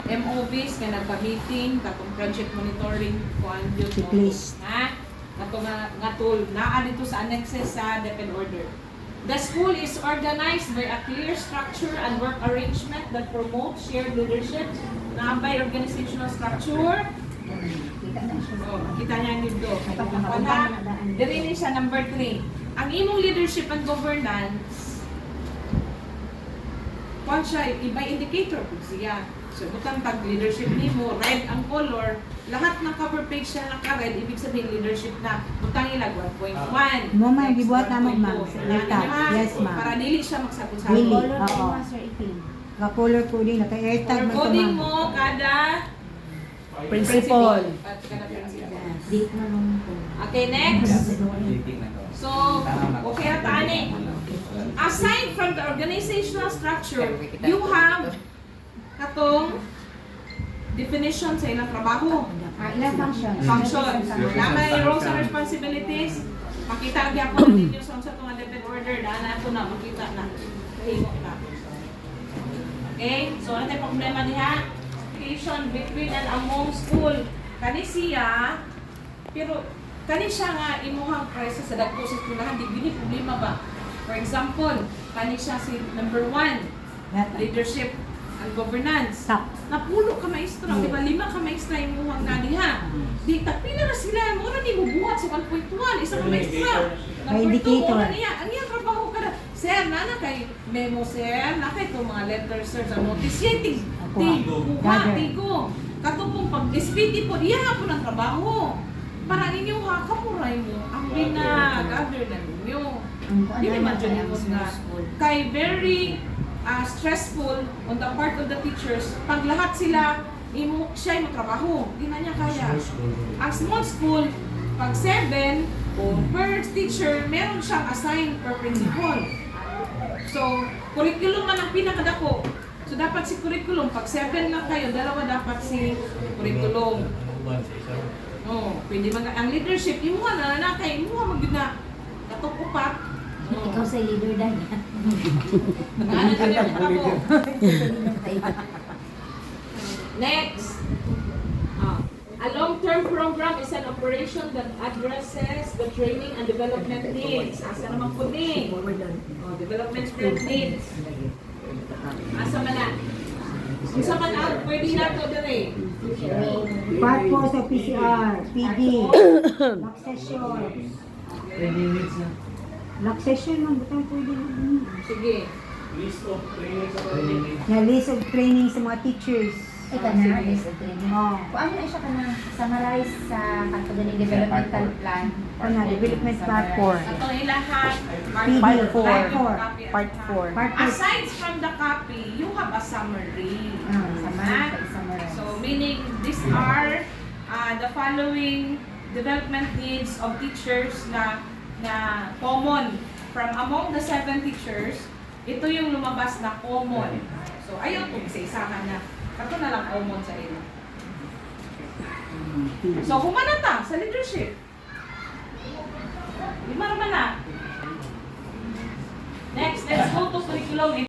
MOVs nga nagpa-meeting, katong project monitoring, kuan yun mo. Checklist. Ha? Kato nga tool, naa dito sa annexes sa DepEd order. The school is organized by a clear structure and work arrangement that promotes shared leadership, naabay organizational structure. Oh, kita niya dito. Dili ni siya number 3. Ang imong leadership and governance, kung siya, iba indicator kung siya. So, butang tag leadership nimo, red ang color, lahat ng cover page siya naka-red, ibig sabihin leadership na. Butang ilag 1.1. Mo ma'am, next gibuhat na mo 1.2. ma'am. Lahat. Yes ma'am. Para dili siya magsabot-sabot. Dili. Color Oo. ko master itim. Ka-color coding, naka-airtag Color man ito coding ma'am. mo kada Principal. At kada principal. Date na nung ko. Okay, next. So, okay na tani. Aside from the organizational structure, you have katong definition sa ilang trabaho. Ilang functions? Functions. Laman yung roles and responsibilities. Makita ang gyapon ninyo sa unsa tong DepEd order. Daan na ito na, makita na. Kahimo na. Okay? So, ano tayo problema diha? Communication between and among school. Kani siya, pero kani siya nga imuhang presyo sa dagko sa eskwelahan, di gini problema ba? For example, kani siya si number 1, leadership and governance. Top. Napulo ka maestra, di ba? 5 ka maestra imuhang na diha. Di tapila na sila, mura ni bubuhat sa 1.1, isa ka maestra. May Number 2, indicator. mura niya. Ang iyang trabaho ka na. Sir, nana kay memo sir, na kay itong mga letters sir sa notice. Yan, tigo. Katupong pag SPT po, diya nga po ng trabaho. Para ninyo ha, kapuray mo, ang gather na ninyo. Di naman dyan mo na. Kay very stressful on the part of the teachers, pag lahat sila, siya yung trabaho. Di na niya kaya. Ang small school, pag 7, per teacher, meron siyang assigned per principal. So, curriculum man ang pinakadako. So, dapat si curriculum, pag 7 na kayo, dalawa dapat si curriculum. Oh, pwede man ang leadership, imuha na kay imuha magud na katok upat. Ikaw sa leader dahil. Ano ka na mo? Next. A long-term program is an operation that addresses the training and development needs. Asa naman po ni? Development needs. Asa man na? Asa man na? Pwede na to dali. Part 4 sa PCR, PD, lock session. Lock session man, butang pwede na. Sige. Na list of training sa mga teachers. Ito na, list of training. Oh. Kung ano na siya ka na summarize sa katugaling developmental plan. Ano, development part 4. Ito ilahan. PD, Part 4. Part 4. Part 4. Aside from the copy, you have a summary. Summarize. So meaning these are the following development needs of teachers na common from among the 7 teachers. Ito yung lumabas na common. So ayaw kung isa-isahan na. Kato na lang common sa ilo. So humanata sa leadership. Lima naman na. Next, let's go to curriculum.